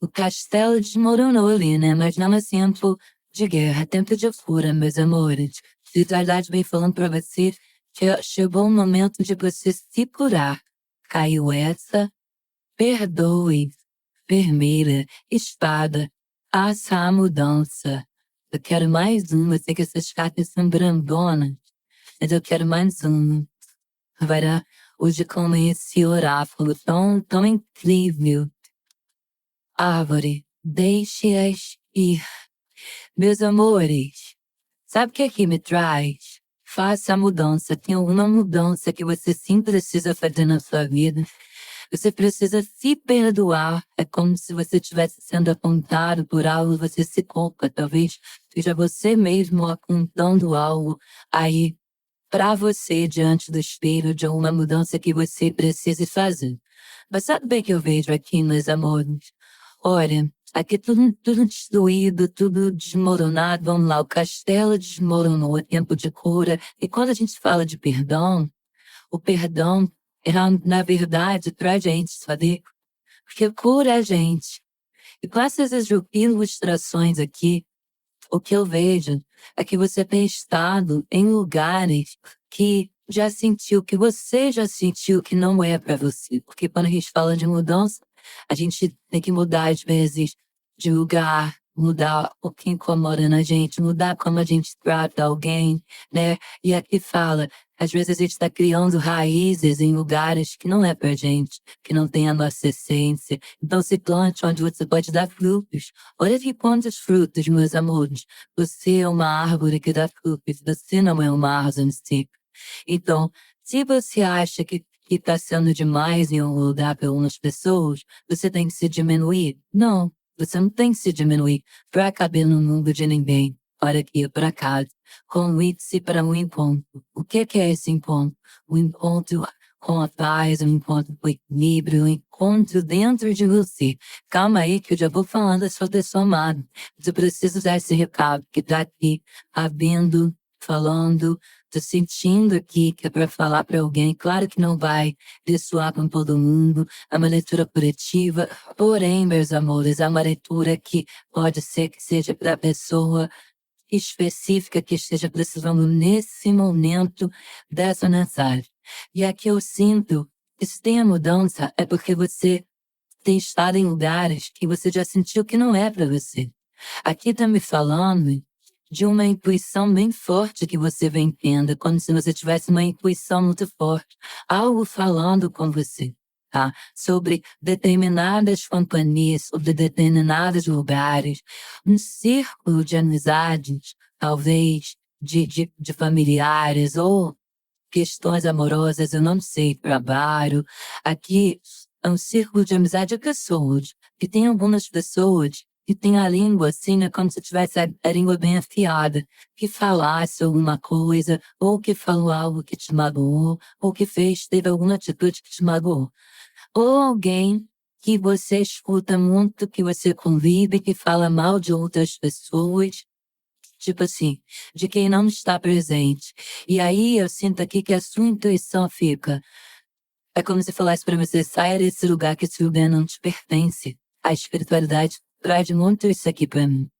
O castelo desmoronou ali, né? Mas não é tempo de guerra, é tempo de fura, meus amores. De verdade, bem falando pra você, que chegou o momento de você se curar. Caiu essa, perdoe, vermelha, espada, faça a mudança. Eu quero mais uma, eu sei que essas cartas são grandonas, mas eu quero mais uma. Agora, hoje como esse oráculo tão incrível. Árvore, deixe-as ir. Meus amores, sabe o que aqui me traz? Faça a mudança. Tem alguma mudança que você sim precisa fazer na sua vida. Você precisa se perdoar. É como se você estivesse sendo apontado por algo, você se culpa. Talvez seja você mesmo apontando algo aí para você diante do espelho de alguma mudança que você precise fazer. Mas sabe bem que eu vejo aqui, meus amores? Olha, aqui tudo destruído, tudo desmoronado. Vamos lá, o castelo desmoronou, é tempo de cura. E quando a gente fala de perdão, o perdão, na verdade, pra gente, sabe? Porque cura a gente. E com essas ilustrações aqui, o que eu vejo é que você tem estado em lugares que você já sentiu que não é para você. Porque quando a gente fala de mudança, a gente tem que mudar às vezes de lugar, mudar o que incomoda na gente, mudar como a gente trata alguém, né? E aqui fala, às vezes a gente está criando raízes em lugares que não é pra gente, que não tem a nossa essência. Então se plante onde você pode dar frutos. Olha aqui quantos frutos, meus amores. Você é uma árvore que dá frutos, você não é uma árvore seca. Então, se você acha que está sendo demais em um lugar para algumas pessoas, você tem que se diminuir. Não, você não tem que se diminuir para caber no mundo de ninguém. Para aqui, para casa. Convite-se para um encontro. O que é esse encontro? O encontro com a paz, um encontro com o equilíbrio, um encontro dentro de você. Calma aí que eu já vou falando da sua pessoa amada. Mas eu preciso dar esse recado que tá aqui, havendo, falando, tô sentindo aqui que é para falar para alguém. Claro que não vai ressoar com todo mundo. É uma leitura coletiva. Porém, meus amores, é uma leitura que pode ser que seja para a pessoa específica que esteja precisando nesse momento dessa mensagem. E aqui eu sinto que se tem a mudança é porque você tem estado em lugares que você já sentiu que não é para você. Aqui tá me falando de uma intuição bem forte que você vem tendo, como se você tivesse uma intuição muito forte, algo falando com você, tá? Sobre determinadas companhias, sobre determinados lugares, um círculo de amizades, talvez de familiares ou questões amorosas, eu não sei, trabalho. Aqui é um círculo de amizade de pessoas, que tem algumas pessoas que têm a língua assim, né, como se tivesse a língua bem afiada, que falasse alguma coisa, ou que falou algo que te magoou, ou que teve alguma atitude que te magoou. Ou alguém que você escuta muito, que você convive, que fala mal de outras pessoas, tipo assim, de quem não está presente. E aí eu sinto aqui que a sua intuição fica. É como se falasse para você, saia desse lugar, que esse lugar não te pertence. A espiritualidade traz muito isso aqui para mim.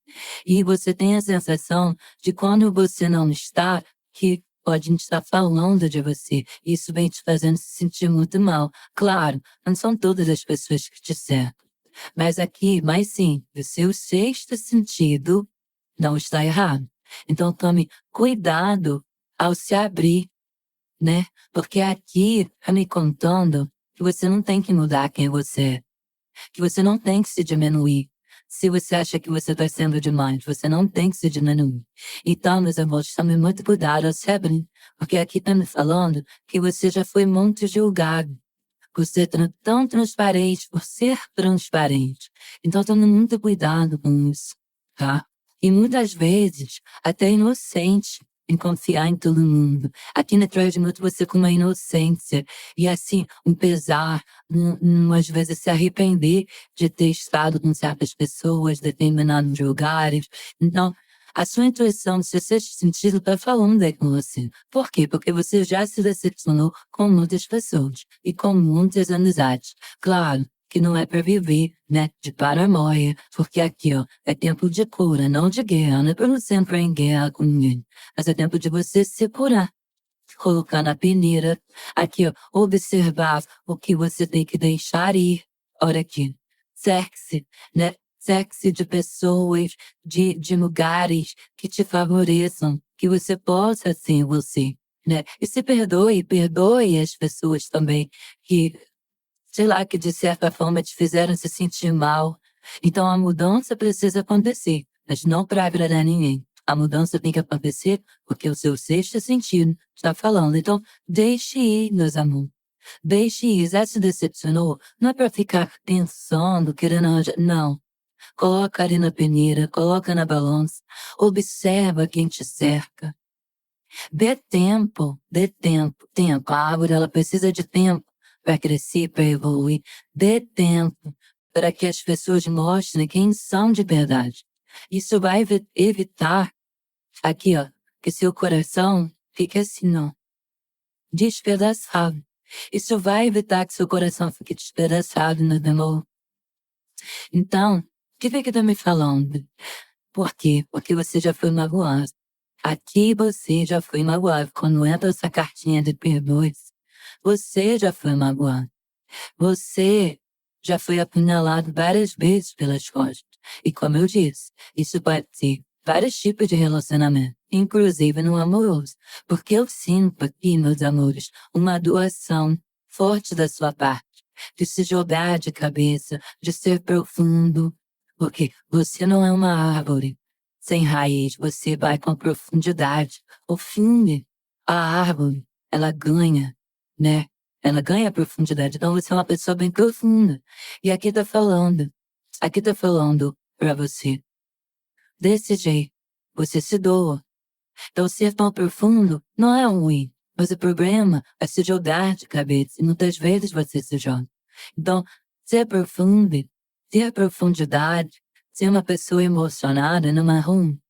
E você tem a sensação de quando você não está, que pode estar falando de você. Isso vem te fazendo se sentir muito mal. Claro, não são todas as pessoas que te cercam. Mas aqui, mas sim, o seu sexto sentido não está errado. Então tome cuidado ao se abrir, né? Porque aqui tá me contando que você não tem que mudar quem você é, que você não tem que se diminuir. Se você acha que você está sendo demais, você não tem que se diminuir. Então, meus amores, tome muito cuidado ao se abrir, porque aqui tá me falando que você já foi muito julgado por ser tão transparente, por ser transparente. Então, tome muito cuidado com isso, tá? E muitas vezes, até inocente em confiar em todo mundo. Aqui na traz muito você com uma inocência e assim, um pesar, às vezes se arrepender de ter estado com certas pessoas, determinados lugares. Então, a sua intuição, se você se sentido, está falando aí com você. Por quê? Porque você já se decepcionou com muitas pessoas e com muitas amizades. Claro, que não é pra viver, né, de paranoia, porque aqui, ó, é tempo de cura, não de guerra, não é pra não sempre em guerra com ninguém, mas é tempo de você se curar, colocar na peneira, aqui, ó, observar o que você tem que deixar ir, olha aqui, sexy, né, sexy de pessoas, de lugares que te favoreçam, que você possa ser você, né, e se perdoe as pessoas também, que sei lá, que de certa forma te fizeram se sentir mal. Então a mudança precisa acontecer, mas não para agradar ninguém. A mudança tem que acontecer porque o seu sexto sentido está falando. Então, deixe ir, meus amores. Deixe ir. Já se decepcionou? Não é para ficar pensando, querendo arranjar. Não. Coloca ali na peneira, coloca na balança. Observa quem te cerca. Dê tempo, tempo. A árvore, ela precisa de tempo para crescer, para evoluir. Dê tempo para que as pessoas mostrem quem são de verdade. Isso vai evitar, aqui, ó, que seu coração fique assim, ó, despedaçado. Isso vai evitar que seu coração fique despedaçado, no demor. Então, o que tá me falando? Por quê? Porque você já foi magoado. Aqui você já foi magoado. Quando entra essa cartinha de perdoes, você já foi magoado. Você já foi apunhalado várias vezes pelas costas. E como eu disse, isso pode ser vários tipos de relacionamento, inclusive no amoroso. Porque eu sinto aqui, meus amores, uma doação forte da sua parte, de se jogar de cabeça, de ser profundo. Porque você não é uma árvore sem raiz, você vai com profundidade. O fim, a árvore, ela ganha, né? Ela ganha profundidade, então você é uma pessoa bem profunda. E aqui tá falando pra você, desse jeito, você se doa. Então ser tão profundo não é ruim, mas o problema é se jogar de cabeça, e muitas vezes você se joga. Então, ser profundo, ter profundidade, ser uma pessoa emocionada não é ruim.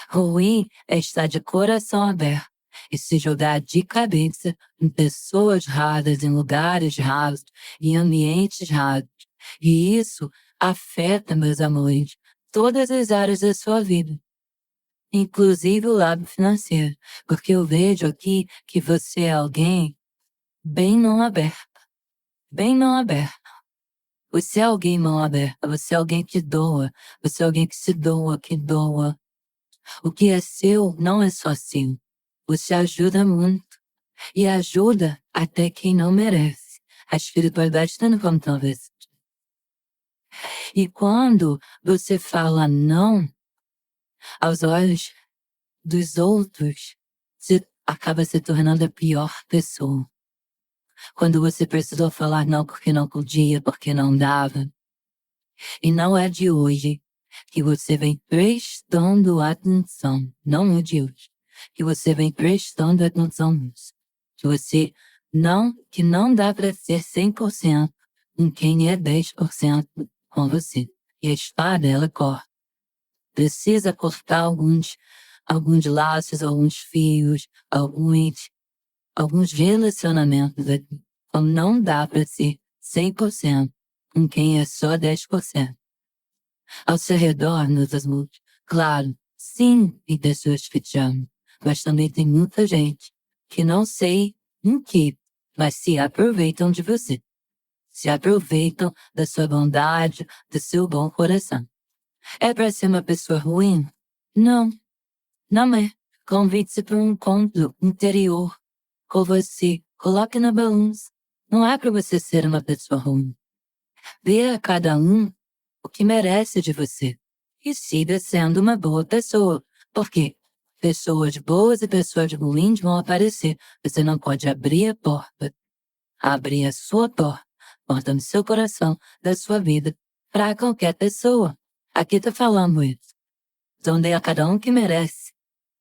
Ruim é estar de coração aberto e se jogar de cabeça em pessoas raras, em lugares raros, em ambientes raros. E isso afeta, meus amores, todas as áreas da sua vida, inclusive o lado financeiro, porque eu vejo aqui que você é alguém bem não aberto, bem não aberto. Você é alguém mão aberta, você é alguém que doa, você é alguém que se doa, que doa. O que é seu não é só seu. Você ajuda muito. E ajuda até quem não merece. A espiritualidade está no como talvez. E quando você fala não aos olhos dos outros, você acaba se tornando a pior pessoa. Quando você precisou falar não porque não podia, porque não dava. E não é de hoje que você vem prestando atenção. Não é de hoje que você vem prestando atenção nisso. Que não dá para ser 100% com quem é 10% com você. E a espada, ela corta. Precisa cortar alguns laços, alguns fios, alguns relacionamentos aqui. Então não dá para ser 100% com quem é só 10%. Ao seu redor, meus amores, claro, sim, tem pessoas que te amam, mas também tem muita gente que não sei em que, mas se aproveitam de você. Se aproveitam da sua bondade, do seu bom coração. É para ser uma pessoa ruim? Não, não é. Convide-se para um encontro interior com você. Coloque na balança. Não é para você ser uma pessoa ruim. Dê a cada um o que merece de você. E siga sendo uma boa pessoa. Porque pessoas boas e pessoas ruins vão aparecer. Você não pode abrir a porta. Abrir a sua porta no seu coração, da sua vida, para qualquer pessoa. Aqui tá falando isso. Então dê a cada um que merece.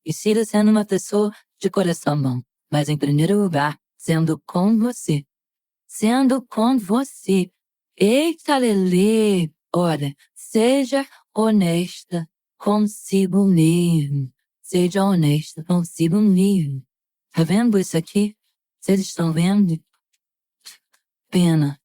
E siga sendo uma pessoa de coração bom. Mas em primeiro lugar, sendo com você. Sendo com você. Eita, Lelê! Olha, seja honesta consigo mesmo. Seja honesta consigo mesmo. Tá vendo isso aqui? Vocês estão vendo? Pena.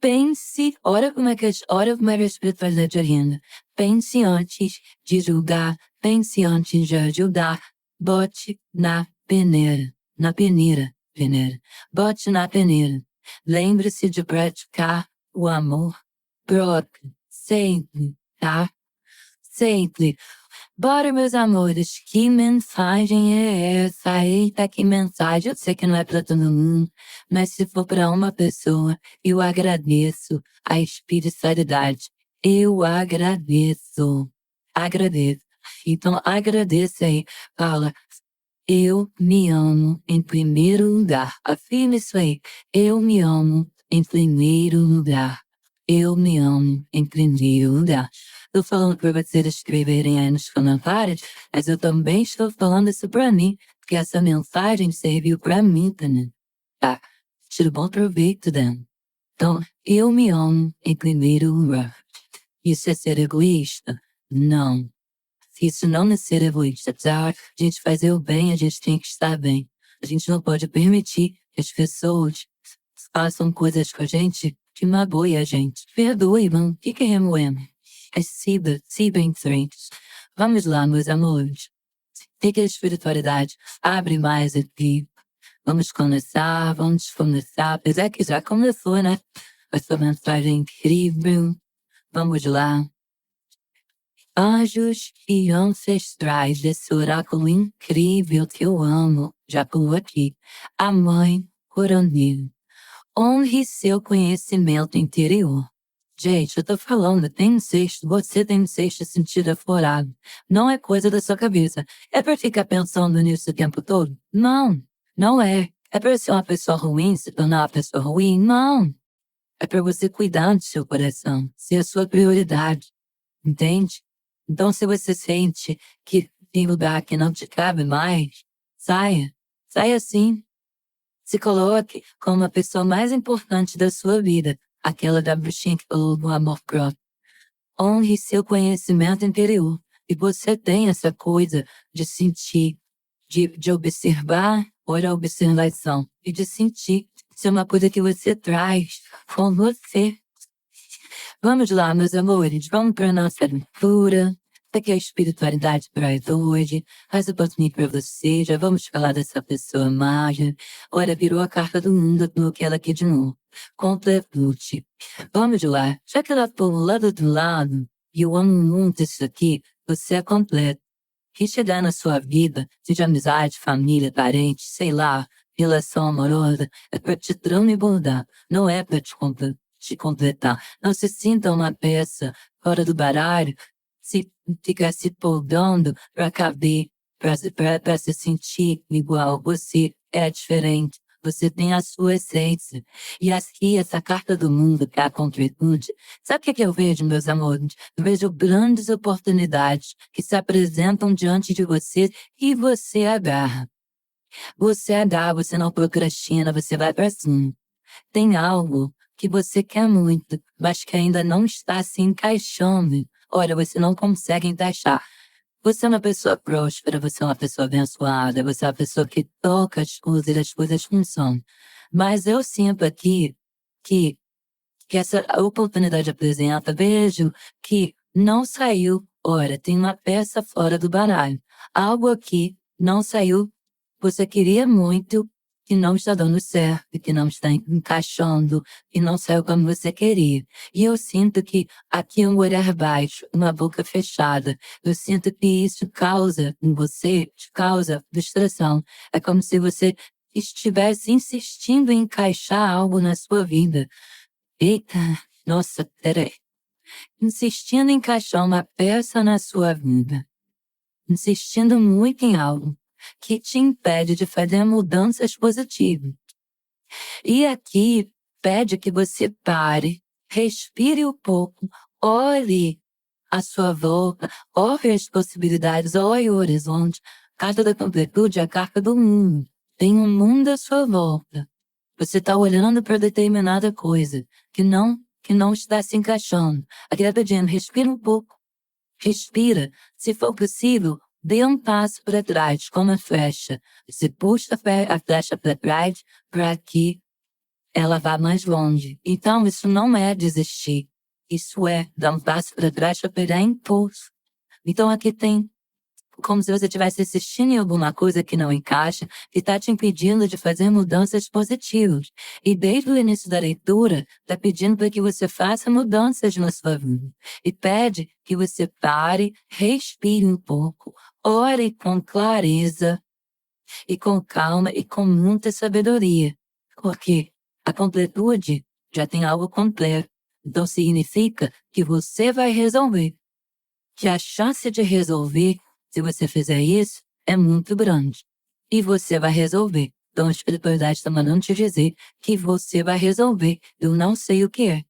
Pense, olha como é que a espiritualidade orienta. Pense antes de julgar, pense antes de ajudar. Bote na peneira, peneira. Bote na peneira. Lembre-se de praticar o amor próprio, sempre, tá? Sempre. Bora, meus amores, que mensagem é essa? Eita, que mensagem. Eu sei que não é pra todo mundo, mas se for pra uma pessoa, eu agradeço a espiritualidade. Eu agradeço. Agradeço. Então, agradeça aí. Fala, eu me amo em primeiro lugar. Afirma isso aí. Eu me amo em primeiro lugar. Eu me amo em primeiro lugar. Estou falando para vocês escreverem aí nos comentários, mas eu também estou falando isso para mim, porque essa mensagem serviu para mim também. Tá? Tiro bom proveito dela. Então, eu me amo em primeiro lugar. Isso é ser egoísta? Não. Isso não é ser egoísta, tá? A gente fazer o bem, a gente tem que estar bem. A gente não pode permitir que as pessoas façam coisas com a gente que magoem a gente. Perdoe, mano. O que é remoendo? É siga em frente. Vamos lá, meus amores. O que é espiritualidade? Abre mais aqui. Vamos começar. Apesar que já começou, né? Essa mensagem incrível. Vamos lá. Anjos e ancestrais desse oráculo incrível que eu amo, já pulou aqui. A mãe coronel. Honre seu conhecimento interior. Gente, eu tô falando, tem um sexto, você tem um sexto sentido aflorado. Não é coisa da sua cabeça. É pra ficar pensando nisso o tempo todo? Não, não é. É pra ser uma pessoa ruim, se tornar uma pessoa ruim? Não. É pra você cuidar do seu coração, ser a sua prioridade. Entende? Então, se você sente que tem lugar que não te cabe mais, saia. Saia sim. Se coloque como a pessoa mais importante da sua vida, aquela da bruxinha que falou do amor próprio. Honre seu conhecimento interior. E você tem essa coisa de sentir, de observar, olha a observação, e de sentir. Isso é uma coisa que você traz com você. Vamos lá, meus amores, vamos para a nossa leitura. Aqui é a espiritualidade traz hoje. Faz o botinho para você. Já vamos falar dessa pessoa mágica. Olha, virou a carta do mundo no que ela aqui de novo. Completute. Vamos lá. Já que ela pulou lá do outro lado, e eu amo muito isso aqui, você é completo. Que chegar na sua vida, seja amizade, família, parente, sei lá, relação amorosa, é para te transbordar, não é para te completar. Não se sinta uma peça fora do baralho, se ficar se podando para caber, para se sentir igual. Você é diferente. Você tem a sua essência. E aqui, essa carta do mundo, que é a concretude, sabe o que eu vejo, meus amores? Eu vejo grandes oportunidades que se apresentam diante de você e você agarra. Você agarra, você não procrastina, você vai para cima. Tem algo que você quer muito, mas que ainda não está se encaixando. Olha, você não consegue encaixar. Você é uma pessoa próspera, você é uma pessoa abençoada, você é uma pessoa que toca as coisas e as coisas funcionam. Mas eu sinto aqui que, que essa oportunidade apresenta, vejo que não saiu. Olha, tem uma peça fora do baralho. Algo aqui não saiu. Você queria muito que não está dando certo, que não está encaixando, que não saiu como você queria. E eu sinto que aqui um olhar baixo, uma boca fechada, eu sinto que isso causa em você, te causa frustração. É como se você estivesse insistindo em encaixar algo na sua vida. Eita, nossa, peraí. Insistindo em encaixar uma peça na sua vida. Insistindo muito em algo que te impede de fazer mudanças positivas. E aqui pede que você pare, respire um pouco, olhe à sua volta, olhe as possibilidades, olhe o horizonte. Carta da completude é a carta do mundo. Tem um mundo à sua volta. Você está olhando para determinada coisa que não está se encaixando. Aqui está pedindo, respira um pouco. Respira. Se for possível, dê um passo para trás, como a flecha. Você puxa a flecha para trás, para aqui. ela vai mais longe. Então, isso não é desistir. Isso é dar um passo para trás para pegar impulso. Então, aqui tem como se você estivesse assistindo em alguma coisa que não encaixa e está te impedindo de fazer mudanças positivas. E desde o início da leitura, está pedindo para que você faça mudanças na sua vida. E pede que você pare, respire um pouco, ore com clareza e com calma e com muita sabedoria. Porque a completude já tem algo completo. Então significa que você vai resolver. Que a chance de resolver, se você fizer isso, é muito grande. E você vai resolver. Então a espiritualidade está mandando te dizer que você vai resolver. Eu não sei o que é.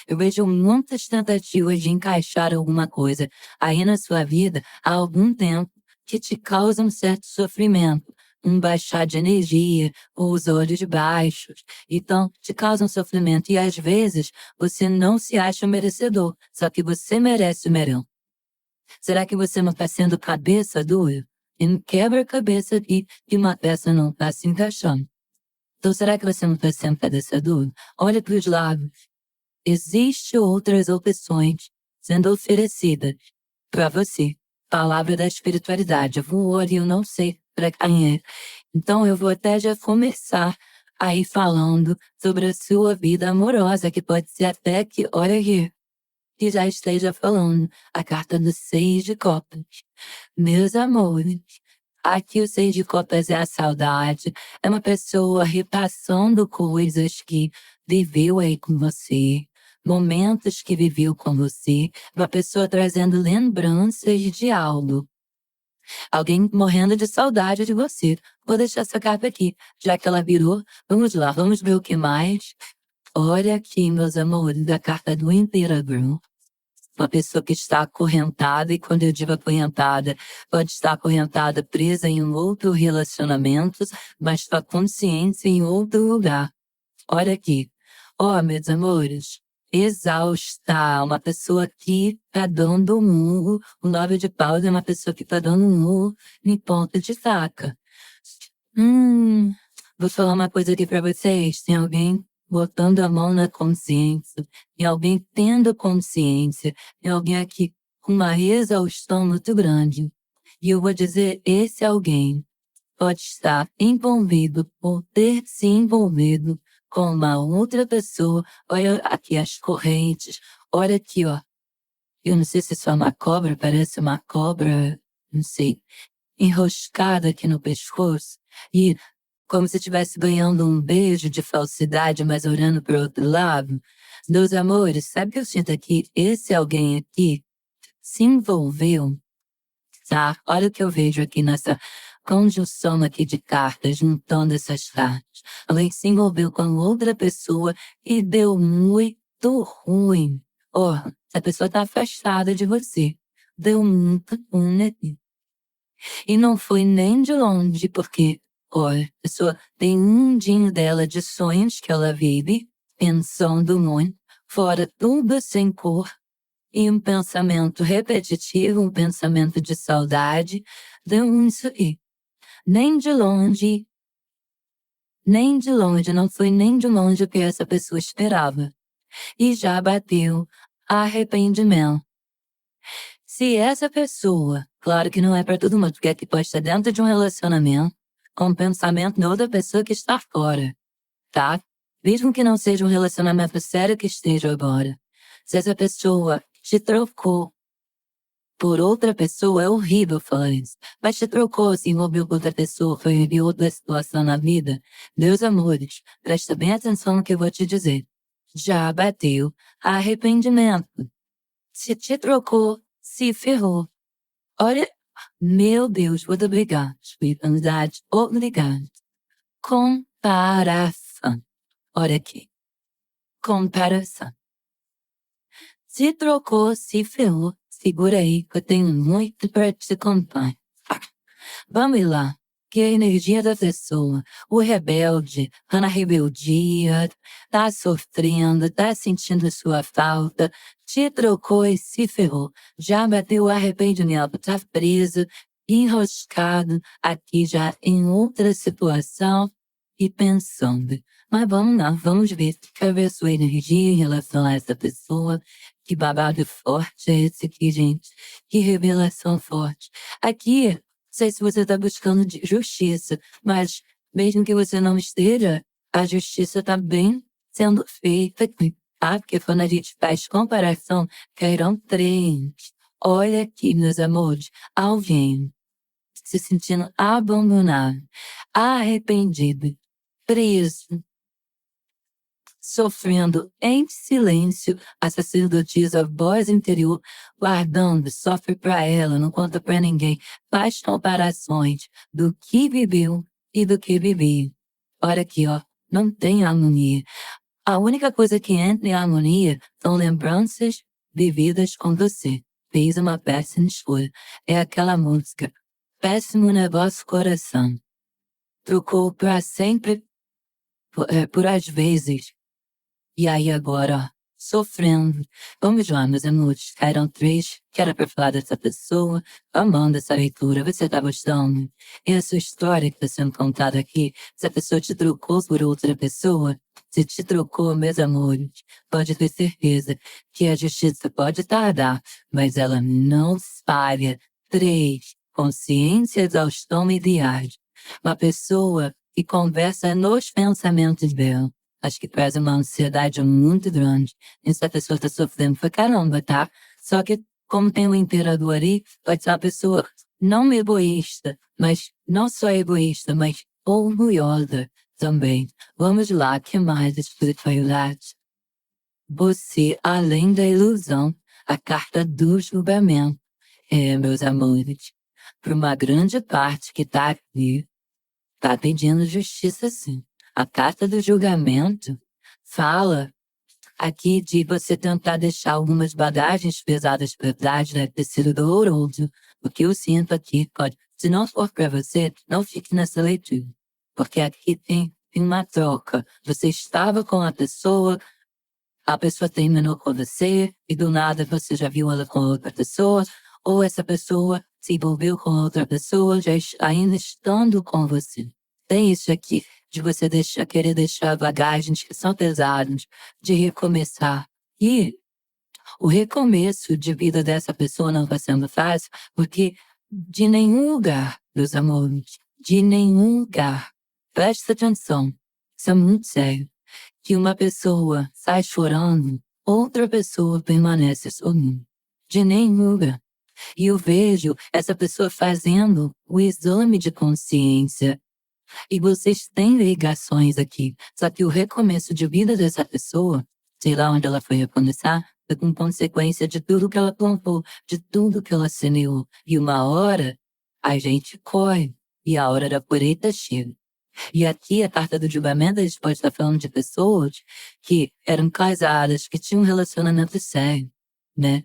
Eu vejo muitas tentativas de encaixar alguma coisa aí na sua vida há algum tempo que te causa um certo sofrimento, um baixar de energia, ou os olhos baixos. Então, te causa um sofrimento e às vezes você não se acha merecedor, só que você merece o melhor. Será que você não está sendo cabeça dura? E quebra-cabeça e uma peça não está se encaixando. Então, será que você não está sendo cabeça dura? Olha para os lados. Existem outras opções sendo oferecidas para você. Palavra da espiritualidade. Eu vou orar e eu não sei para quem é. Então, eu vou até já começar aí falando sobre a sua vida amorosa, que pode ser até que, olha aqui, que já esteja falando a carta do 6 de copas. Meus amores, aqui o 6 de copas é a saudade, é uma pessoa repassando coisas que viveu aí com você, momentos que viveu com você, uma pessoa trazendo lembranças de algo. Alguém morrendo de saudade de você. Vou deixar essa carta aqui, já que ela virou. Vamos lá, vamos ver o que mais. Olha aqui, meus amores, da carta do Imperador. Uma pessoa que está acorrentada, e quando eu digo acorrentada, pode estar acorrentada, presa em um outro relacionamento, mas com a consciência em outro lugar. Olha aqui. Ó, meus amores, exausta, uma pessoa que tá dando um murro, o 9 de paus é uma pessoa que tá dando um murro em ponta de faca. Vou falar uma coisa aqui pra vocês, tem alguém botando a mão na consciência, tem alguém tendo consciência, tem alguém aqui com uma exaustão muito grande. E eu vou dizer, esse alguém pode estar envolvido ou ter se envolvido com uma outra pessoa. Olha aqui as correntes, olha aqui, ó. Eu não sei se isso é uma cobra, parece uma cobra, não sei, enroscada aqui no pescoço. E como se estivesse ganhando um beijo de falsidade, mas olhando para o outro lado. Meus amores, sabe o que eu sinto aqui? Esse alguém aqui se envolveu, tá? Olha o que eu vejo aqui nessa conjunção aqui de cartas, juntando essas cartas. Alguém se envolveu com outra pessoa e deu muito ruim. Ó, essa pessoa tá afastada de você. Deu muito ruim aqui. E não foi nem de longe, porque, olha, a pessoa tem um mundinho dela de sonhos que ela vive, pensando muito, fora tudo sem cor, e um pensamento repetitivo, um pensamento de saudade, deu isso aí. Nem de longe, não foi nem de longe o que essa pessoa esperava. E já bateu arrependimento. Se essa pessoa, claro que não é para todo mundo, porque aqui pode estar dentro de um relacionamento, com um pensamento de outra pessoa que está fora, tá? Mesmo que não seja um relacionamento sério que esteja agora. Se essa pessoa te trocou por outra pessoa, é horrível falar isso. Mas te trocou, se envolveu com outra pessoa, foi em outra situação na vida. Meus amores, presta bem atenção no que eu vou te dizer. Já bateu arrependimento. Se te trocou, se ferrou. Olha, meu Deus, muito obrigado, espiritualidade, obrigado. Comparação. Olha aqui. Comparação. Se trocou, se ferrou. Segura aí, que eu tenho muito pra te contar. Vamos lá. Que a energia da pessoa, o rebelde, tá na rebeldia, tá sofrendo, tá sentindo sua falta, te trocou e se ferrou. Já bateu o arrependimento, tá preso, enroscado, aqui já em outra situação e pensando. Mas vamos lá, vamos ver. Quero ver a sua energia em relação a essa pessoa. Que babado forte é esse aqui, gente? Que revelação forte. Aqui, não sei se você está buscando justiça, mas mesmo que você não esteja, a justiça está bem sendo feita aqui, tá? Porque quando a gente faz comparação, cairão três. Olha aqui, meus amores, alguém se sentindo abandonado, arrependido, preso, sofrendo em silêncio a sacerdotisa, a voz interior, guardando, sofre para ela, não conta para ninguém, faz comparações do que viveu e do que vivi. Olha aqui, ó, não tem harmonia. A única coisa que entra em harmonia são lembranças vividas com você. Fez uma péssima escolha. É aquela música. Péssimo negócio coração. Trocou para sempre por às vezes. E aí agora, ó, sofrendo. Vamos lá, meus amores. Caíram três. Que era pra falar dessa pessoa. Amando essa leitura. Você tá gostando? Essa história que tá sendo contada aqui. Se a pessoa te trocou por outra pessoa. Se te trocou, meus amores, pode ter certeza que a justiça pode tardar, mas ela não falha. 3. Consciência, exaustão e viagem. Uma pessoa que conversa nos pensamentos dela. Acho que traz uma ansiedade muito grande. Essa pessoa tá sofrendo pra caramba, tá? Só que, como tem o imperador ali, pode ser uma pessoa não egoísta, mas não só egoísta, mas orgulhosa também. Vamos lá, que mais espiritualidade? Você, além da ilusão, a carta do julgamento. Meus amores, para uma grande parte que tá aqui, tá pedindo justiça sim. A carta do julgamento fala aqui de você tentar deixar algumas bagagens pesadas para trás, deve ter sido doloroso. O que eu sinto aqui pode, se não for para você, não fique nessa leitura. Porque aqui tem uma troca. Você estava com a pessoa terminou com você, e do nada você já viu ela com outra pessoa, ou essa pessoa se envolveu com outra pessoa, já ainda estando com você. Tem isso aqui de você querer deixar bagagens que são pesadas, de recomeçar. E o recomeço de vida dessa pessoa não vai sendo fácil, porque de nenhum lugar, meus amores, de nenhum lugar, presta atenção, isso é muito sério, que uma pessoa sai chorando, outra pessoa permanece sorrindo. De nenhum lugar. E eu vejo essa pessoa fazendo o exame de consciência. E vocês têm ligações aqui. Só que o recomeço de vida dessa pessoa, sei lá onde ela foi recomeçar, foi com consequência de tudo que ela plantou, de tudo que ela semeou. E uma hora, a gente corre. E a hora da colheita chega. E aqui a carta do julgamento, a gente pode estar falando de pessoas que eram casadas, que tinham um relacionamento sério, né?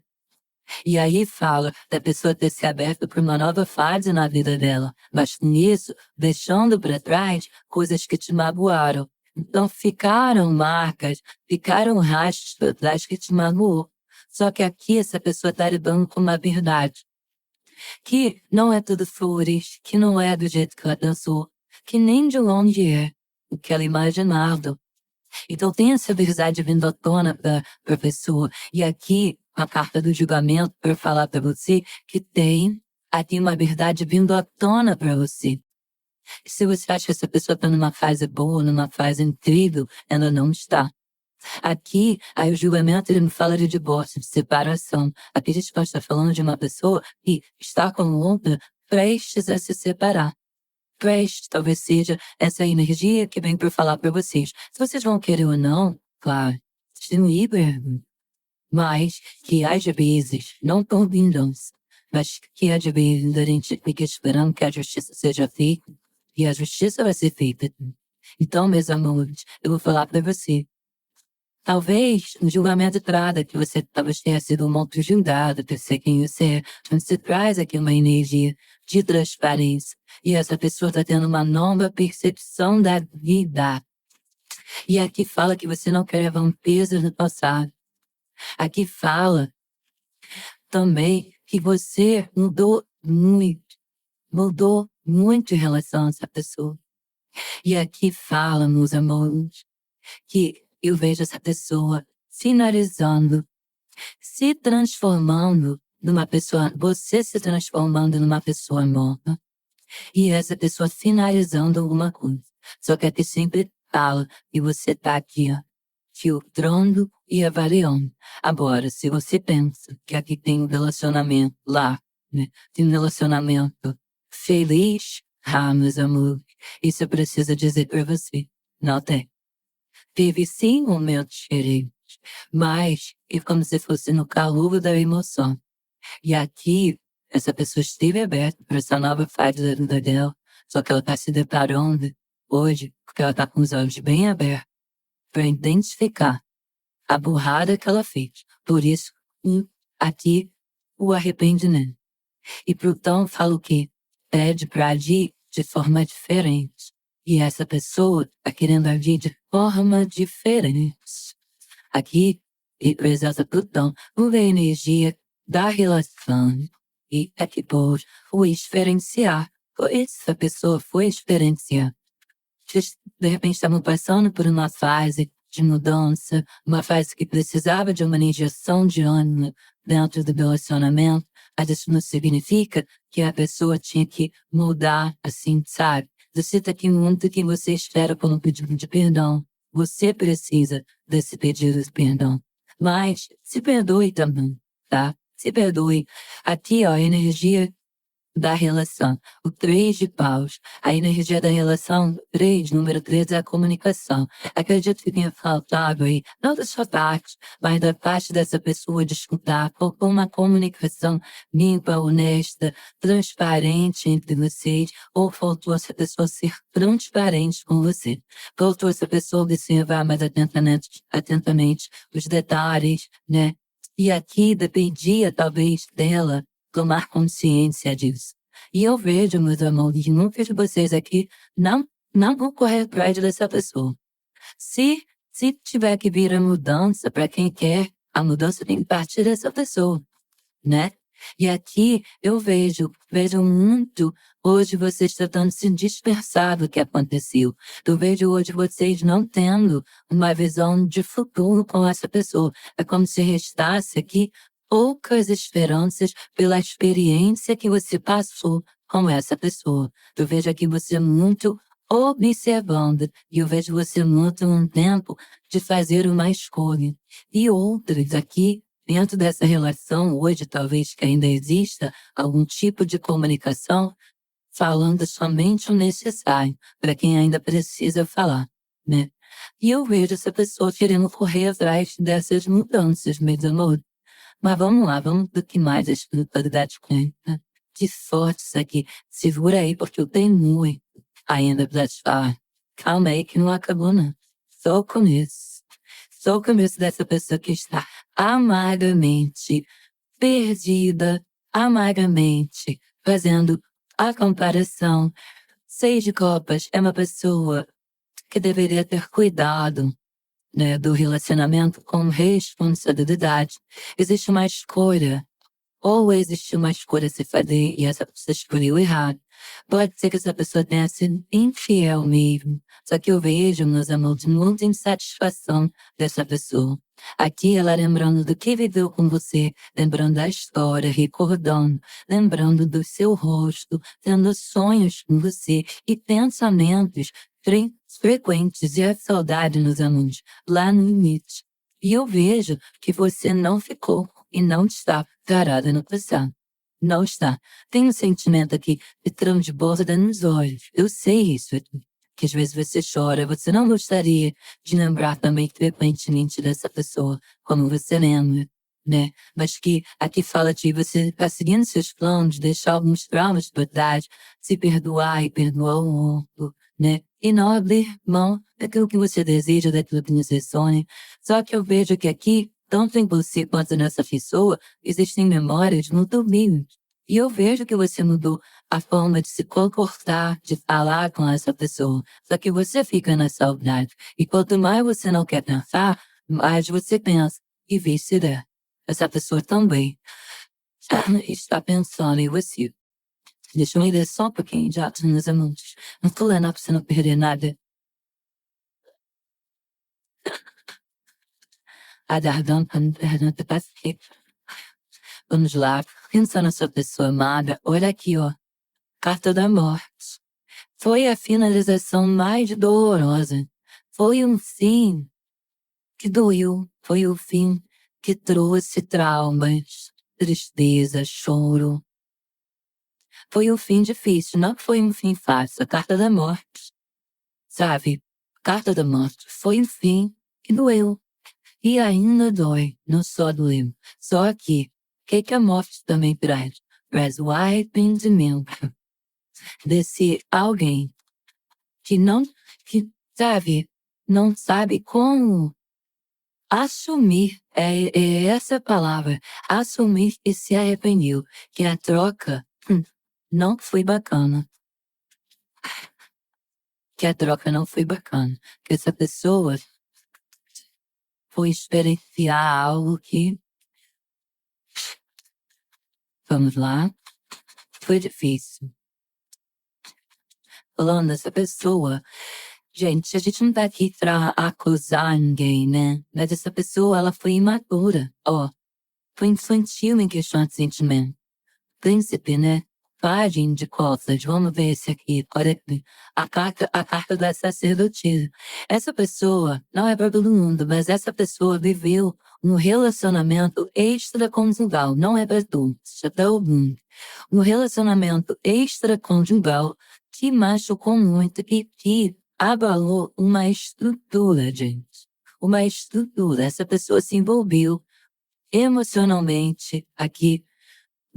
E aí fala da pessoa ter se aberto para uma nova fase na vida dela, mas nisso, deixando para trás coisas que te magoaram. Então ficaram marcas, ficaram rastros para trás que te magoou. Só que aqui essa pessoa está lidando com uma verdade, que não é tudo flores, que não é do jeito que ela pensou, que nem de longe é o que ela imaginava. Então tem essa verdade vindo à tona para a pessoa. E aqui, a carta do julgamento, para falar para você que tem aqui uma verdade vindo à tona para você. E se você acha que essa pessoa está numa fase boa, numa fase incrível, ela não está. Aqui, aí o julgamento ele não fala de divórcio, de separação. Aqui a gente pode estar falando de uma pessoa que está com outra prestes a se separar. Prestes, talvez seja essa energia que vem para falar para vocês. Se vocês vão querer ou não, claro, vocês têm livre, mas que haja vezes, não por vingança, mas que haja vezes a gente fica esperando que a justiça seja feita, e a justiça vai ser feita. Então, meus amores, eu vou falar para você. Talvez no julgamento entrada que você talvez tenha sido muito julgado por ser quem você é, mas você traz aqui uma energia de transparência. E essa pessoa está tendo uma nova percepção da vida. E aqui fala que você não quer levar um peso no passado. Aqui fala também que você mudou muito em relação a essa pessoa. E aqui fala, meus amores, que eu vejo essa pessoa finalizando, se transformando numa pessoa, você se transformando numa pessoa morta, e essa pessoa finalizando alguma coisa. Só que aqui sempre fala e você tá aqui, ó, filtrando e avaliando. Agora, se você pensa que aqui tem um relacionamento lá, né? Tem um relacionamento feliz, meus amores, isso eu preciso dizer pra você. Não tem. Teve sim momentos diferentes, mas é como se fosse no calor da emoção. E aqui, essa pessoa esteve aberta para essa nova fase da vida dela, só que ela está se deparando hoje, porque ela está com os olhos bem abertos, para identificar a burrada que ela fez. Por isso, aqui, o arrependimento. E Plutão fala o quê? Pede para agir de forma diferente. E essa pessoa está querendo agir de forma diferente. Aqui, representa Plutão, uma energia da relação. E é que pode o experienciar. Essa pessoa foi experienciar. De repente estamos passando por uma fase de mudança, uma fase que precisava de uma injeção de ânimo dentro do relacionamento, mas isso não significa que a pessoa tinha que mudar, assim, sabe? Você tá aqui muito que você espera por um pedido de perdão. Você precisa desse pedido de perdão. Mas se perdoe também, tá? Se perdoe. Aqui, ó, a energia da relação. O 3 de paus, a energia da relação, 3, número 3 é a comunicação. Acredito que tenha faltado aí, não da sua parte, mas da parte dessa pessoa de escutar, faltou uma comunicação limpa, honesta, transparente entre vocês, ou faltou essa pessoa ser transparente com você. Faltou essa pessoa observar mais atentamente os detalhes, né? E aqui dependia, talvez, dela tomar consciência disso. E eu vejo, meus amores, muitos de vocês aqui não vão correr atrás dessa pessoa. Se tiver que vir a mudança, para quem quer, a mudança tem que partir dessa pessoa, né? E aqui eu vejo muito hoje vocês tentando se dispersar do que aconteceu. Eu vejo hoje vocês não tendo uma visão de futuro com essa pessoa. É como se restasse aqui poucas esperanças pela experiência que você passou com essa pessoa. Eu vejo aqui você muito observando e eu vejo você muito um tempo de fazer uma escolha. E outros aqui dentro dessa relação, hoje talvez que ainda exista algum tipo de comunicação, falando somente o necessário para quem ainda precisa falar, né? E eu vejo essa pessoa querendo correr atrás dessas mudanças, meus amores. Mas vamos lá, vamos ver o que mais a espiritualidade conta. Que sorte isso aqui. Segura aí, porque eu tenho muito ainda para te falar. Calma aí que não acabou, não. Só o começo. Só o começo dessa pessoa que está amargamente perdida, amargamente fazendo a comparação. 6 de copas é uma pessoa que deveria ter cuidado, né, do relacionamento com responsabilidade. Existe uma escolha, ou existe uma escolha a se fazer e essa pessoa escolheu errado. Pode ser que essa pessoa tenha sido infiel mesmo. Só que eu vejo, meus amores, muita insatisfação dessa pessoa. Aqui ela lembrando do que viveu com você, lembrando da história, recordando, lembrando do seu rosto, tendo sonhos com você e pensamentos frequentes e a saudade, meus amores, lá no limite. E eu vejo que você não ficou e não está parada no passado. Não está. Tem um sentimento aqui de transborda nos olhos. Eu sei isso. Que às vezes você chora. Você não gostaria de lembrar também frequentemente dessa pessoa, como você lembra, né? Mas que aqui fala de você estar seguindo seus planos, deixar alguns traumas de verdade, se perdoar e perdoar o outro, né? E não abrir mão daquilo que você deseja, daquilo que você sonha. Só que eu vejo que aqui, tanto em você quanto nessa pessoa, existem memórias muito vivas. E eu vejo que você mudou a forma de se comportar, de falar com essa pessoa. Só que você fica na saudade. E quanto mais você não quer pensar, mais você pensa. E vice-versa. Essa pessoa também está pensando em você. Deixa eu ler só um pouquinho já, meus amores. Não tô lendo pra você não perder nada. Pergunta pacífica. Vamos lá, pensa nessa pessoa amada. Olha aqui, ó. Carta da morte. Foi a finalização mais dolorosa. Foi um fim que doeu. Foi o fim que trouxe traumas, tristeza, choro. Foi um fim difícil, não foi um fim fácil. A carta da morte, sabe? Carta da morte foi um fim que doeu. E ainda dói, não só doeu. Só que, o que a morte também traz? Traz o arrependimento desse alguém que não, que, sabe, não sabe como assumir, é essa palavra, assumir que se arrependeu, que a troca não foi bacana. Que a troca não foi bacana. Que essa pessoa foi experienciar algo que, vamos lá, foi difícil. Falando dessa pessoa, gente, a gente não tá aqui pra acusar ninguém, né? Mas essa pessoa, ela foi imatura, ó. Foi infantil em questão de sentimento. Príncipe, né? Página de copas, vamos ver esse aqui. Olha aqui. A carta da sacerdotisa. Essa pessoa, não é para todo mundo, mas essa pessoa viveu um relacionamento extraconjugal. Não é para todos, já tá ouvindo. Um relacionamento extraconjugal que machucou muito e que abalou uma estrutura, gente. Uma estrutura. Essa pessoa se envolveu emocionalmente aqui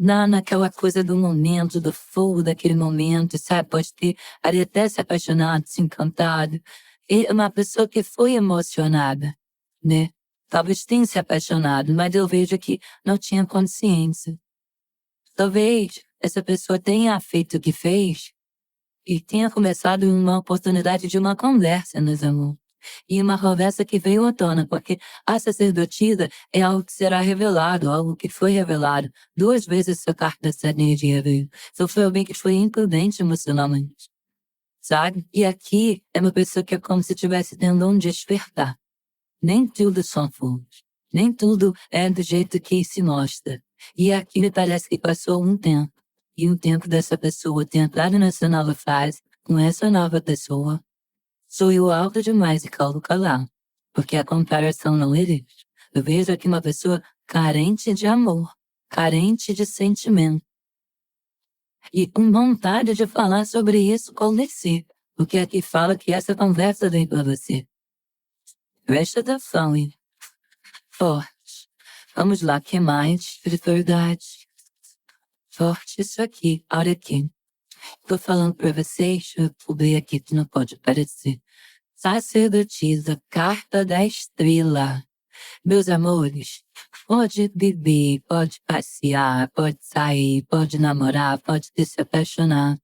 naquela coisa do momento, do fogo daquele momento, sabe? Pode ter ali até se apaixonado, se encantado. E uma pessoa que foi emocionada, né? Talvez tenha se apaixonado, mas eu vejo que não tinha consciência. Talvez essa pessoa tenha feito o que fez e tenha começado uma oportunidade de uma conversa, meus amores. E uma conversa que veio à tona, porque a sacerdotisa é algo que será revelado, algo que foi revelado. 2 vezes essa carta dessa energia veio. Então foi alguém que foi imprudente emocionalmente, sabe? E aqui é uma pessoa que é como se estivesse tendo um despertar. Nem tudo são flores. Nem tudo é do jeito que se mostra. E aqui me parece que passou um tempo. E o tempo dessa pessoa ter entrado nessa nova fase, com essa nova pessoa, soou alto demais e coloca lá, porque a comparação não existe. Eu vejo aqui uma pessoa carente de amor, carente de sentimento, e com vontade de falar sobre isso com você, porque aqui fala que essa conversa vem para você. Presta atenção, hein? Forte. Vamos lá, que mais? De verdade. Forte isso aqui, olha aqui. Tô falando para vocês, eu pulei aqui que não pode aparecer. Sacerdotisa, carta da estrela. Meus amores, pode beber, pode passear, pode sair, pode namorar, pode se apaixonar.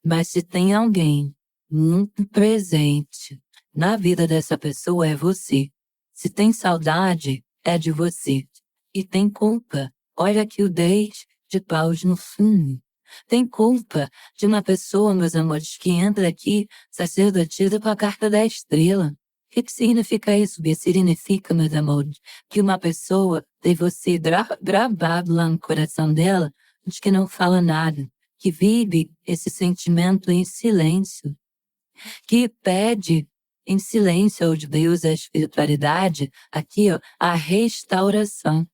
Mas se tem alguém muito presente na vida dessa pessoa, é você. Se tem saudade, é de você. E tem culpa. Olha aqui o 10 de paus no fundo. Tem culpa de uma pessoa, meus amores, que entra aqui, sacerdotisa com a carta da estrela. O que significa isso? Significa, meus amores, que uma pessoa tem você gravado lá no coração dela, mas que não fala nada, que vive esse sentimento em silêncio, que pede em silêncio ao Deus, à espiritualidade, aqui, ó, a restauração.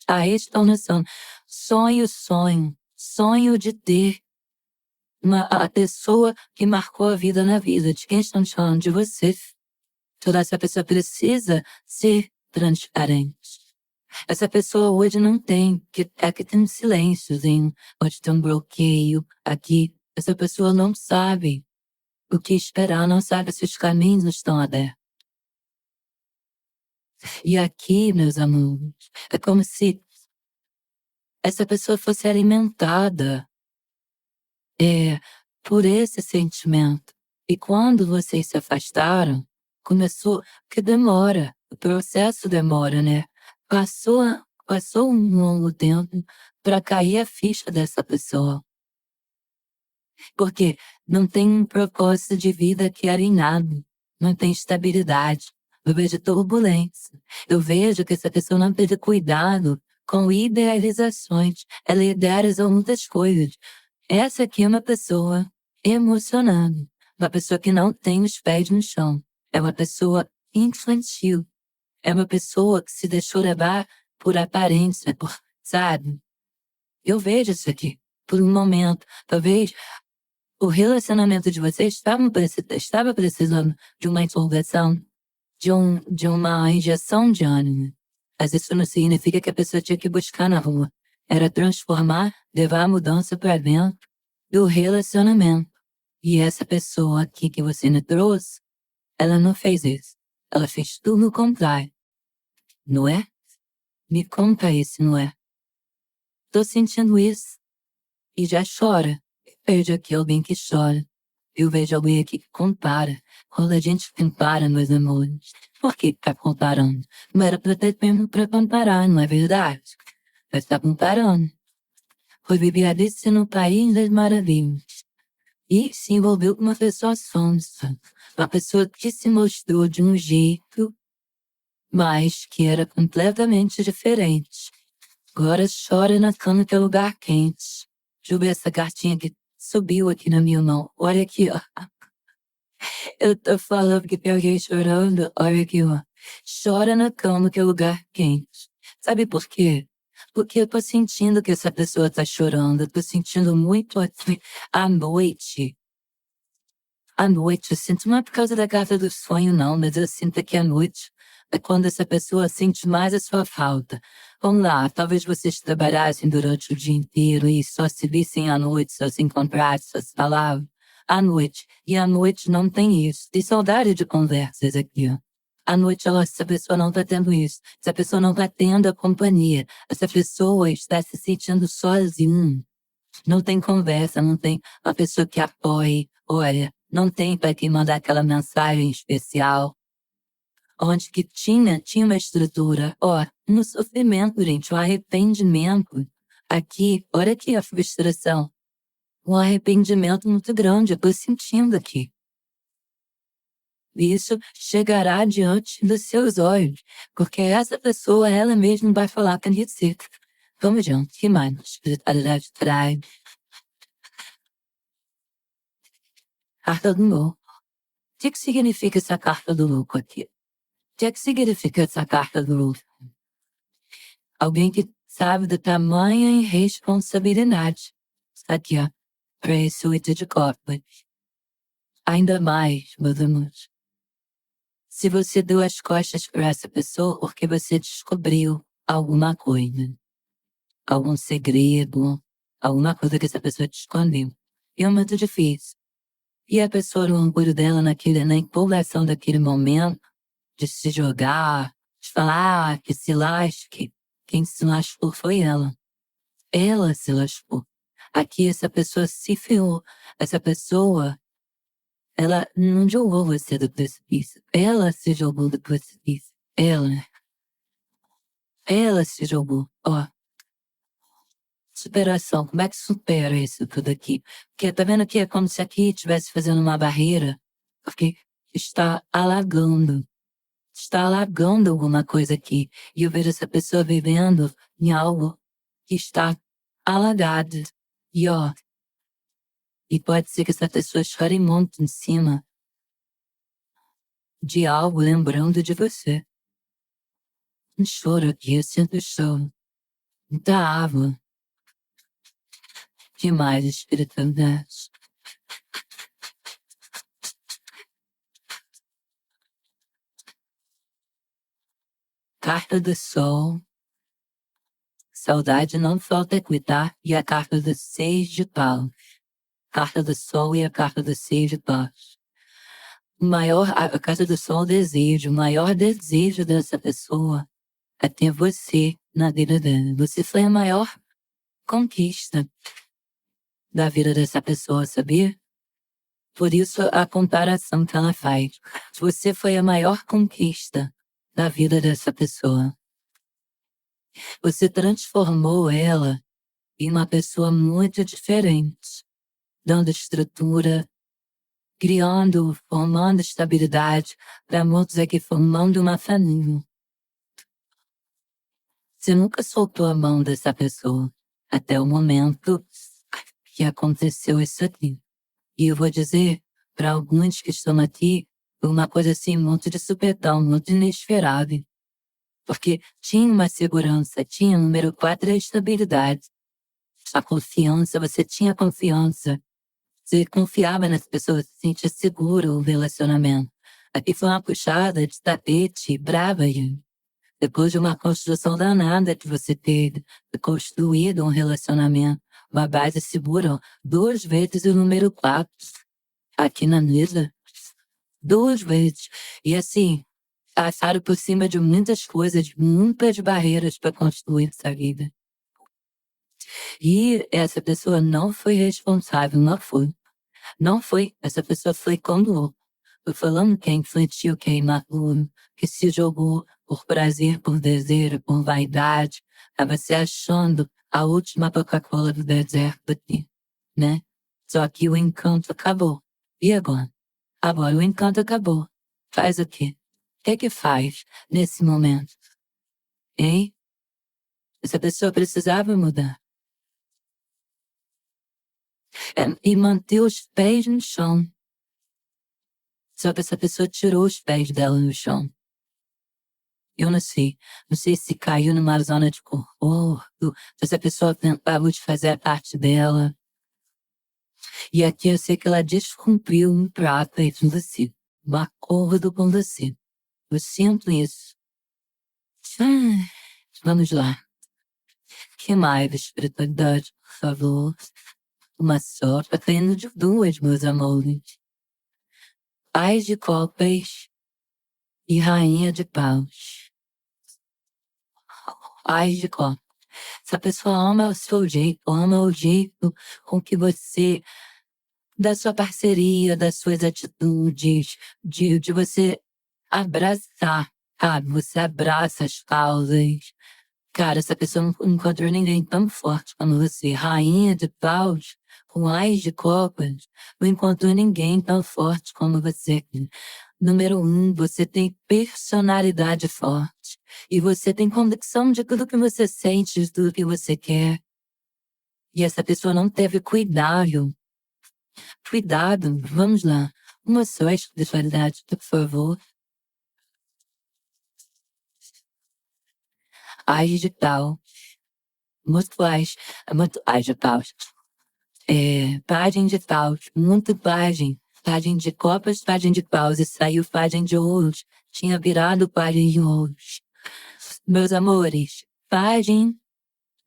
A restauração. Sonho de ter a pessoa que marcou a vida na vida. De quem estão falando? De você. Toda essa pessoa precisa ser transparente. Essa pessoa hoje não tem, que tem silênciozinho, pode ter um bloqueio aqui. Essa pessoa não sabe o que esperar, não sabe se os caminhos estão abertos. E aqui, meus amores, é como se essa pessoa fosse alimentada por esse sentimento. E quando vocês se afastaram, começou, que demora, o processo demora, né? Passou um longo tempo para cair a ficha dessa pessoa. Porque não tem um propósito de vida que era nada, não tem estabilidade, Eu vejo turbulência. Eu vejo que essa pessoa não teve cuidado com idealizações. Ela idealizou muitas coisas. Essa aqui é uma pessoa emocionada. Uma pessoa que não tem os pés no chão. É uma pessoa infantil. É uma pessoa que se deixou levar por aparência, sabe? Eu vejo isso aqui. Por um momento. Talvez o relacionamento de vocês estava precisando de uma interrogação, de uma injeção de ânimo. Mas isso não significa que a pessoa tinha que buscar na rua. Era transformar, levar a mudança para dentro do relacionamento. E essa pessoa aqui que você me trouxe, ela não fez isso. Ela fez tudo o contrário. Não é? Me conta isso, não é? Tô sentindo isso. E já chora. Vejo aqui alguém que chora. Eu vejo alguém aqui que compara. Quando a gente compara, meus amores, por que tá comparando? Não era pra ter tempo pra comparar, não é verdade? Mas tá comparando. Foi viver Alice no País das Maravilhas. E se envolveu com uma pessoa sonsa. Uma pessoa que se mostrou de um jeito, mas que era completamente diferente. Agora chora na cama que é lugar quente. Deixa eu ver essa cartinha que subiu aqui na minha mão. Olha aqui, ó. Eu tô falando que tem alguém chorando. Olha aqui, ó. Chora na cama que é lugar quente. Sabe por quê? Porque eu tô sentindo que essa pessoa tá chorando. Eu tô sentindo muito assim. À noite. À noite, eu sinto não é por causa da carta do sonho, não, mas eu sinto que à noite é quando essa pessoa sente mais a sua falta. Vamos lá, talvez vocês trabalhassem durante o dia inteiro e só se vissem à noite, só se encontrassem, só se falavam à noite. E à noite não tem isso. Tem saudade de conversas aqui, ó. À noite, essa pessoa não tá tendo isso. Essa pessoa não tá tendo a companhia. Essa pessoa está se sentindo sozinha. Não tem conversa, não tem uma pessoa que apoie. Olha, não tem para quem mandar aquela mensagem especial. Onde que tinha uma estrutura. Ó, no sofrimento, gente, o arrependimento. Aqui, olha aqui a frustração. Um arrependimento muito grande, eu tô sentindo aqui. Isso chegará diante dos seus olhos, porque essa pessoa, ela mesma vai falar com você. Vamos adiante, que mais? Espiritualidade traz. Carta do louco. O que significa essa carta do louco aqui? O que significa essa carta do louco? Alguém que sabe da tamanha irresponsabilidade. Aqui, ó. Para esse 8 de copas. Ainda mais, meus amores. Se você deu as costas para essa pessoa porque você descobriu alguma coisa. Algum segredo. Alguma coisa que essa pessoa te escondeu. E é muito difícil. E a pessoa, no orgulho dela, na empolgação daquele momento, de se jogar, de falar que se lasque. Quem se lascou foi ela. Ela se lascou. Aqui essa pessoa se ferrou. Essa pessoa, ela não jogou você do precipício. Ela se jogou do precipício. Ela se jogou. Ó. Superação. Como é que supera isso tudo aqui? Porque tá vendo que é como se aqui estivesse fazendo uma barreira. Porque está alagando. Está alagando alguma coisa aqui. E eu vejo essa pessoa vivendo em algo que está alagado. E ó, e pode ser que essa pessoa chore muito em cima de algo lembrando de você. Um choro aqui, eu sinto choro. Muita água. Demais, espiritualidade. Carta do Sol. Saudade não falta cuidar. E a carta do 6 de paus. Carta do Sol e a carta do 6 de paus. A carta do Sol é o desejo. O maior desejo dessa pessoa é ter você na vida dela. Você foi a maior conquista da vida dessa pessoa, sabia? Por isso a comparação que ela faz. Você foi a maior conquista da vida dessa pessoa. Você transformou ela em uma pessoa muito diferente, dando estrutura, criando, formando estabilidade, para muitos aqui formando uma família. Você nunca soltou a mão dessa pessoa, até o momento que aconteceu isso aqui. E eu vou dizer, para alguns que estão aqui, uma coisa assim, muito de supetão, muito inesperado. Porque tinha uma segurança, tinha o número 4 a estabilidade. A confiança, você tinha confiança. Você confiava nas pessoas, se sentia seguro o relacionamento. Aqui foi uma puxada de tapete brava, aí. Depois de uma construção danada que você teve, de construído um relacionamento, uma base segura, 2 vezes o número 4 aqui na mesa. 2 vezes. E assim, passaram por cima de muitas coisas, de muitas barreiras para construir essa vida. E essa pessoa não foi responsável, não foi. Não foi. Essa pessoa foi como eu falando que é infantil, que é imaturo, que se jogou por prazer, por desejo, por vaidade. Tava se achando a última Coca-Cola do deserto aqui, né? Só que o encanto acabou. E agora? Agora o encanto acabou. Faz o quê? O que faz nesse momento? Hein? Essa pessoa precisava mudar. E manter os pés no chão. Só que essa pessoa tirou os pés dela no chão. Eu não sei se caiu numa zona de conforto, se essa pessoa tentava de fazer a parte dela. E aqui eu sei que ela descumpriu um trato aí com você, um acordo com você. Eu sinto isso. Vamos lá. Que mais, espiritualidade, por favor? Uma só, tá tendo de 2, meus amores. Paz de copas e rainha de paus. Paz de copas. Se a pessoa ama o seu jeito, ama o jeito com que você, da sua parceria, das suas atitudes, de você abraçar, sabe? Você abraça as causas. Cara, essa pessoa não encontrou ninguém tão forte como você. Rainha de paus, com ais de copas, não encontrou ninguém tão forte como você. Número 1, você tem personalidade forte. E você tem convicção de tudo que você sente, de tudo que você quer. E essa pessoa não teve cuidado. Cuidado, vamos lá. Uma só espiritualidade, por favor. Ais de tal. Muito ais de paus. Página de paus, muito página. Página de copas, página de paus, e saiu página de ouros. Tinha virado página de ouros. Meus amores, página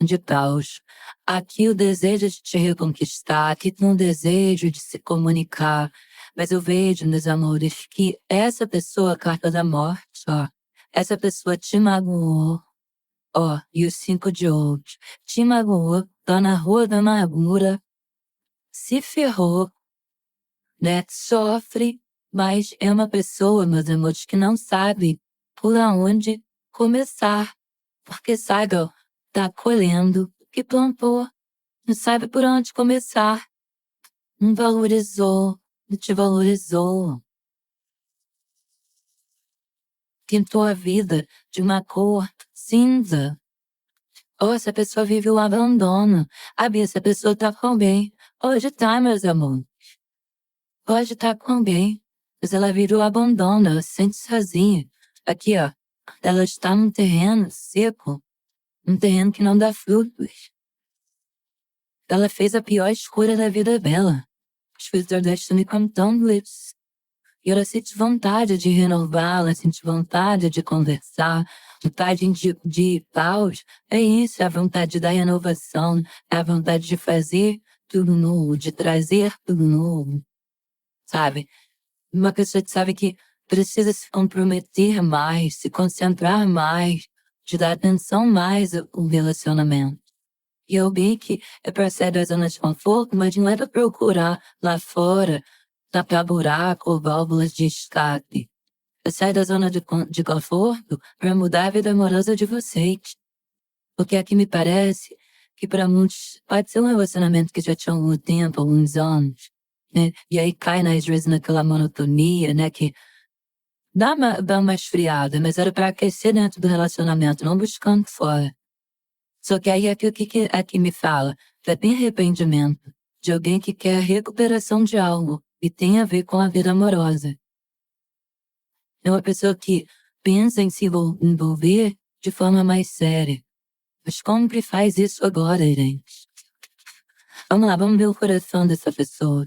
de paus. Aqui o desejo de te reconquistar, aqui tem um desejo de se comunicar. Mas eu vejo, meus amores, que essa pessoa, carta da morte, ó, essa pessoa te magoou. Ó, e os 5 de ouros. Te magoou, tá na rua da amargura. Se ferrou, né? Sofre, mas é uma pessoa, meus amores, que não sabe por onde começar. Porque sabe, ó, tá colhendo o que plantou, não sabe por onde começar. Não valorizou, não te valorizou. Pintou a vida de uma cor cinza. Ou essa pessoa vive o abandono. Essa pessoa tá com bem. Hoje tá, meus amores. Hoje tá com bem. Mas ela vive o abandono, ela se sente sozinha. Aqui, ó. Ela está num terreno seco. Um terreno que não dá frutos. Ela fez a pior escolha da vida dela. As coisas da destiny come tumblers. E ela sente vontade de renovar, ela sente vontade de conversar, vontade de paus. É isso, é a vontade da renovação, é a vontade de fazer tudo novo, de trazer tudo novo. Sabe? Uma pessoa que sabe que precisa se comprometer mais, se concentrar mais, de dar atenção mais ao relacionamento. E eu vi que é para sair da zona de conforto, mas não é para procurar lá fora, tapar buraco ou válvulas de escape. É sair da zona de conforto para mudar a vida amorosa de vocês. Porque aqui me parece que para muitos pode ser um relacionamento que já tinha algum tempo, alguns anos, né? E aí cai, né, às vezes naquela monotonia, né, que dá uma esfriada, mas era para aquecer dentro do relacionamento, não buscando fora. Só que aí aqui o que aqui me fala? É bem arrependimento de alguém que quer a recuperação de algo e tem a ver com a vida amorosa. É uma pessoa que pensa em se envolver de forma mais séria. Mas como que faz isso agora, gente? Vamos lá, vamos ver o coração dessa pessoa.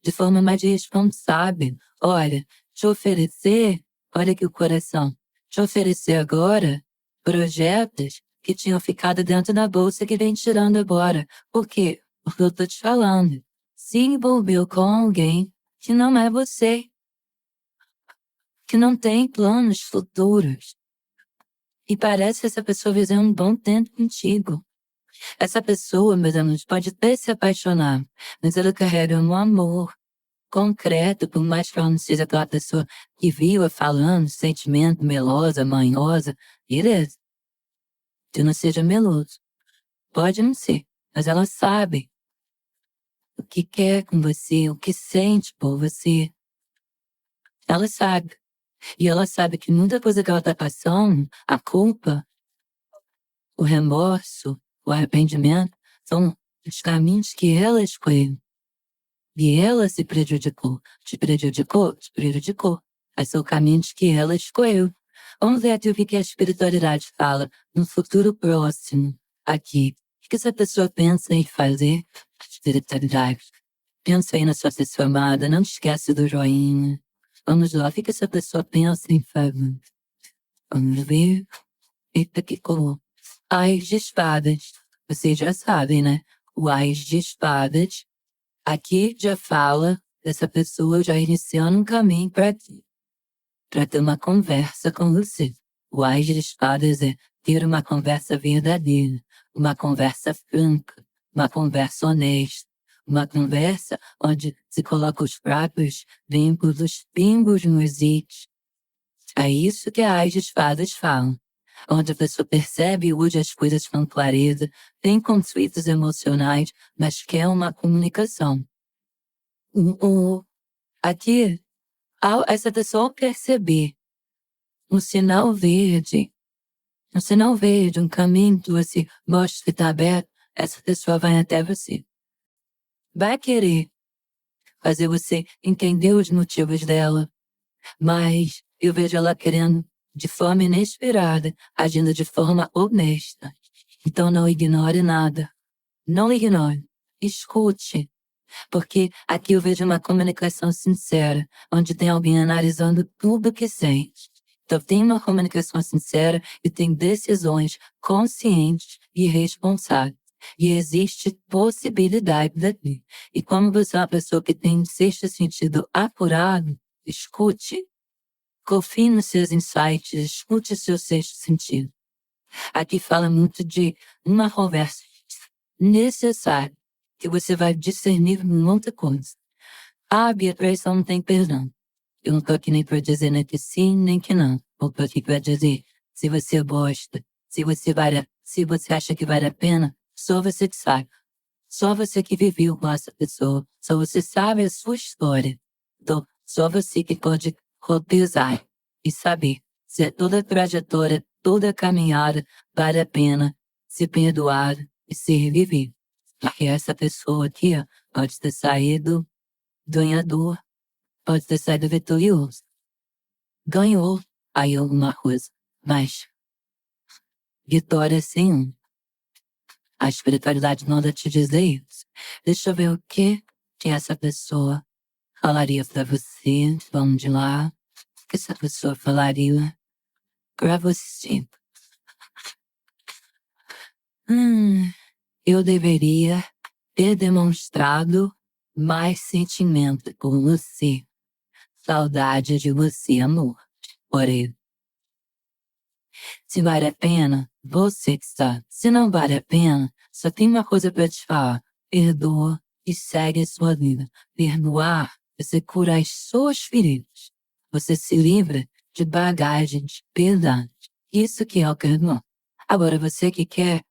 De forma mais responsável. Olha, te oferecer, olha aqui o coração. Te oferecer agora projetos que tinham ficado dentro da bolsa que vem tirando agora. Por quê? Porque eu tô te falando. Se envolveu com alguém que não é você. Que não tem planos futuros. E parece que essa pessoa viveu um bom tempo contigo. Essa pessoa, meus amigos, pode até se apaixonar, mas ela carrega um amor concreto, por mais que ela não seja aquela pessoa que viva falando, sentimento, melosa, manhosa, beleza. Que não seja meloso. Pode não ser, mas ela sabe o que quer com você, o que sente por você. Ela sabe. E ela sabe que muita coisa que ela tá passando, a culpa, o remorso, o arrependimento, são os caminhos que ela escolheu. E ela se prejudicou. Te prejudicou? Te prejudicou. Mas são caminhos que ela escolheu. Vamos ver aqui o que a espiritualidade fala no futuro próximo. Aqui. O que essa pessoa pensa em fazer? Espiritualidade. Pensa aí na sua pessoa amada. Não esquece do joinha. Vamos lá. O que essa pessoa pensa em fazer? Vamos ver. Eita, que colou. Ás de espadas. Vocês já sabem, né? O ás de espadas. Aqui já fala dessa pessoa já iniciando um caminho para ti. Para ter uma conversa com você. O ás de espadas é ter uma conversa verdadeira. Uma conversa franca. Uma conversa honesta. Uma conversa onde se coloca os próprios vínculos, os pingos nos is. É isso que a ás de espadas fala. Onde a pessoa percebe e usa as coisas com clareza, tem conflitos emocionais, mas quer uma comunicação. Aqui, ao essa pessoa perceber um sinal verde, um caminho que você mostra que está aberto, essa pessoa vai até você. Vai querer fazer você entender os motivos dela, mas eu vejo ela querendo de forma inesperada, agindo de forma honesta. Então não ignore nada. Não ignore. Escute. Porque aqui eu vejo uma comunicação sincera, onde tem alguém analisando tudo que sente. Então tem uma comunicação sincera e tem decisões conscientes e responsáveis. E existe possibilidade daqui. E como você é uma pessoa que tem um sexto sentido apurado, escute. Confie nos seus insights, escute o seu sexto sentido. Aqui fala muito de uma conversa necessária, que você vai discernir muita coisa. Ah, Beatriz, não tem perdão. Eu não tô aqui nem para dizer nem que sim, nem que não. Eu tô aqui para dizer, se você gosta, se você acha que vale a pena, só você que sabe. Só você que viveu com essa pessoa. Só você sabe a sua história. Então, só você que pode pesar e saber se toda a trajetória, toda a caminhada vale a pena ser perdoada e ser revivida. Porque essa pessoa aqui, ó, pode ter saído ganhador, pode ter saído vitorioso. Ganhou aí alguma coisa, mas vitória sim. A espiritualidade não dá te dizer isso. Deixa eu ver o que essa pessoa falaria pra você. Vamos de lá. O que essa pessoa falaria pra você? Eu deveria ter demonstrado mais sentimento por você. Saudade de você, amor. Porém, se vale a pena, você que sabe. Se não vale a pena, só tem uma coisa pra te falar. Perdoa e segue a sua vida. Perdoar, você cura as suas feridas. Você se livra de bagagens pesadas. Isso que é o perdão. Agora você que quer